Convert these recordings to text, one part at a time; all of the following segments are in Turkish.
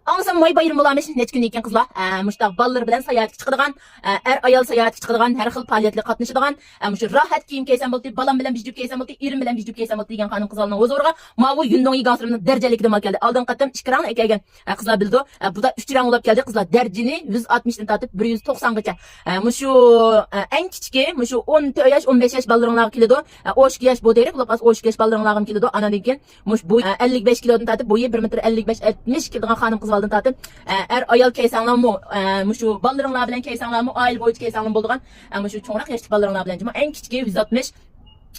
Anlasam may bayram bolamış neç gün ekan kızlar. Muştaq ballar bilan sayohatga chiqadigan, er ayol sayohatga chiqadigan, har xil faoliyatlarga qatnashadigan, mush rahat kiyim kiysan bo'ldi, balam bilan bijib kiysan bo'ldi, erim bilan bijib kiysan bo'ldi degan xonim qizlarning o'zoriga mavu yundong yigasirning darajalikida mal keldi. Oldin qatam 2 rang ekan qizlar bildi. Bu da 3 rang bo'lib keldi qizlar. Darajini 160 dan tortib 190 gacha. Mushu eng kichiki, mushu 14 yosh, 15 yosh balalarga keladi. 12 yosh bo'dayri, quloqas 12 yosh balalarga keladi. Anadan keyin mush bu 55 kilodan tortib, bo'yi 1 metr 55-60 keladigan xonim qizlardan tortib, er ayol kiysanlarmi, mushu balalarga bilan kiysanlarmi, oila bo'yicha kiysanlar bo'lgan, mushu cho'ngroq yoshli balalarga bilan, eng kichiki 160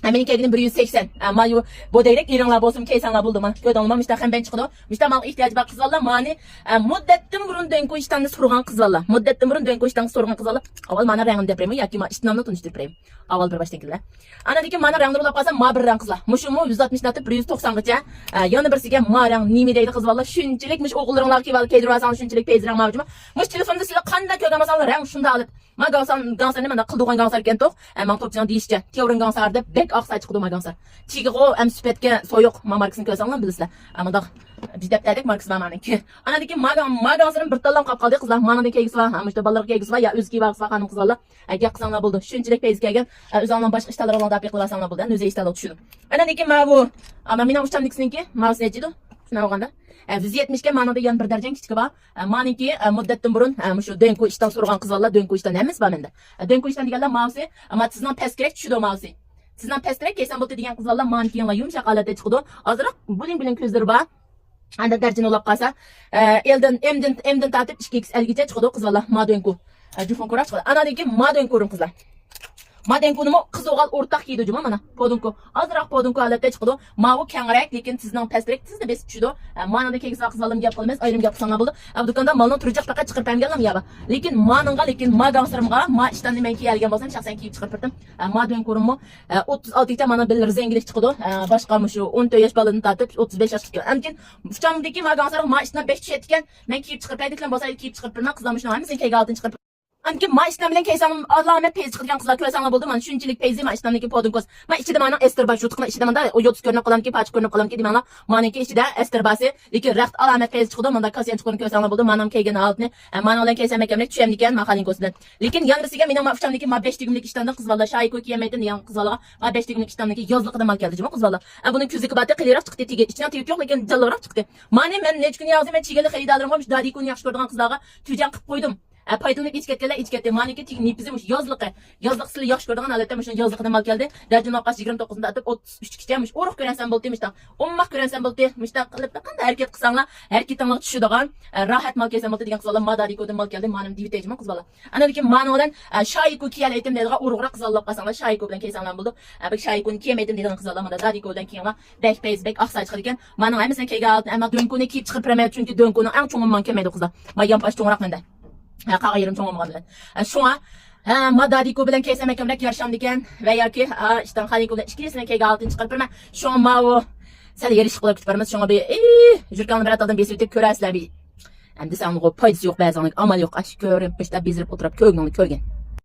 Hemen ikiginin 180. Mayu bu direkt İranlar bolsun keysanlar buldu man. Gördün mü? Müstahkem ben çıkdı. Müstahmal ihtiyacı var kızlarla. Mani müddetten burun dön koyuştan sorgan kızlarla. Müddetten burun dön koyuştan sorgan kızlarla. Aval mana rengin depremi ya ki ma istinamla tanıştır depremi. Aval bir baştan kızlar. Ana deki mana rengler olup kalsa ma bir reng kızlar. Muşumu 160 natıp 190 gacha. Yanı birisiga ma reng nimi deydi kız valla. Şunçilik muş oğullarınlar ki valla keydirasan şunçilik peyzirang mavcuma. Muş telefonda sizler kanda kögamasan reng şunda alıp. Ma gansar ne mana qıldıgan gansar ken toq. Ma topçan deyişçe. Teorin gansarda bek aqsa çıqdı ma gansar. Çigi o em süpetke soyuq ma markasını kösanlar bilsizler. Ama da biz depterdik markası var maniki. Ana deki ma gansarın bir tallam qap qaldı qızlar. Manada keygisi var. Ama işte ballar keygisi var ya özki var xanım qızlarla. Ega qızanlar buldu. Şunçilik peyz kelgen. Özandan başqa iştalar olanda apik qılasanlar buldu. Özü iştalar düşürdüm. Ana deki ma bu. Ama mina uçtan diksinki ma necidi? Şuna olganda. 170 ga manada yan bir darajan kichigi bor. Maniki muddatdan burun shu dönku ishdan so'ragan qizlar dönku ishdan emas bor menda. Dönku ishdan deganlar mavsi, ama sizdan pastrak tushdi mavsi. Sizdan pastrak kaysan bo'ldi degan qizlar maniki yana yumshoq holatda chiqdi. Ozroq buling ko'zlari bor. Anda darajani olib qolsa, emdan tortib 2XL gacha chiqdi qizlar ma dönku. Jufon ko'rib chiqdi. Anadagi ma dönku ko'ring qizlar. Madenku'nu kız oğal ortak yedi cuma mana podunku azrak podunku halatda çıkdı. Mavu kengrek lekin sizden pestrek siz de bes düşüdü. Manada kegis kızalım gap qilmaz ayrım gap qilsana bo'ldi. Bu do'konda malni turacak faqat chiqirib berganman ya. Lekin manınga lekin ma gansirimga ma ishdan men kelgan bo'lsam shaxsan kiyib chiqirdim. Ma dön ko'rinmi 36 ta mana bir zengilik chiqdi. Boshqa shu 14 yosh boladan tortib 35 yoshga. Amkin uchamdagi ma gansir ma ishdan 5 tushib ketgan. Men kiyib chiqirib berdim bo'lsa kiyib chiqirib berman qizlarmishni hammasini keyga altın chiqirib. Anki ma ishdan bilan kaysan alamet peyz chiqadigan qizlar ko'rsanlar bo'ldi. Men shunchalik peyzi ma ishdanki podunkoz. Ma ichida mana Esterbas yutqina ichida menda o yo'tuz ko'rinib qolamki, pach ko'rinib qolamki demanglar. Meniki ichida Esterbasi, lekin raxt alamet peyz chiqdi. Menda kasiyan chiqib ko'rsanlar bo'ldi. Menam kelgan altni, men bilan kaysan ekanlik tusham ekan ma xalinko'sidan. Lekin yanrisiga mening ma uchamdiki ma 5 digimlik ishdandan qizlarlar shayko kiyamaydi degan qizlarga ma 5 digimlik ishdanki yozliqida mal keldi juma qizlarlar. Buni ko'ziga batı qiliroq chiqdi, tege ichidan tegib yo'q lekin jalloqroq chiqdi. Men nech kun yozdim, men chigili xaridorlarim bo'lib, dadi kun yaxshi ko'radigan qizlarga tujan qilib qo'ydim. Paytonlik ichketdi. Maniki tig nipizim yozliqi. Yozliq sizlar yaxshi ko'radigan holatda mana shu yozliqdan mal keldi. Darajani oqqas 29 dan atib 33 kichkamish. O'roq ko'ransan bo'ldi mishta. Ummaq ko'ransan bo'ldi mishta qilib qanday harakat qilsanglar, harakatinglar tushadigan, rahat mal kelsa bo'ldi degan qizlar madarikodan mal keldi. Mening divitajim qizlar. Ana lekin manodan shayko kiyal aytim deydigan o'roqroq qizlar qilsanglar shayko bilan kelsanglar bo'ldi. Bu shaykoni kiyamaydim degan qizlar mana darikodan kiyinglar. Bek peyz bek oqsa chiqar ekan. Mening hammasini kiyga oldim. Ammo dönkoni kiyib chiqib bermaydi chunki dönkoni eng cho'ng man kelmaydi qizlar. Men yampash cho'ngroq menda. Qag'ayrim cho'ng'im bilan. Shunga Madariko bilan keysam ekanlar yarasham degan va yoki ishdan xalinko bilan ikkisini keyga oltin chiqarib berman. Shunga mavu sal yerish qilib kutib beramiz. Shunga bir jurkanni bir atadan besib ko'rasizlar bir. Endi sen o foydasi yo'q ba'zan amal yo'q. Ash ko'rib, işte bezirib o'tirib ko'rgan.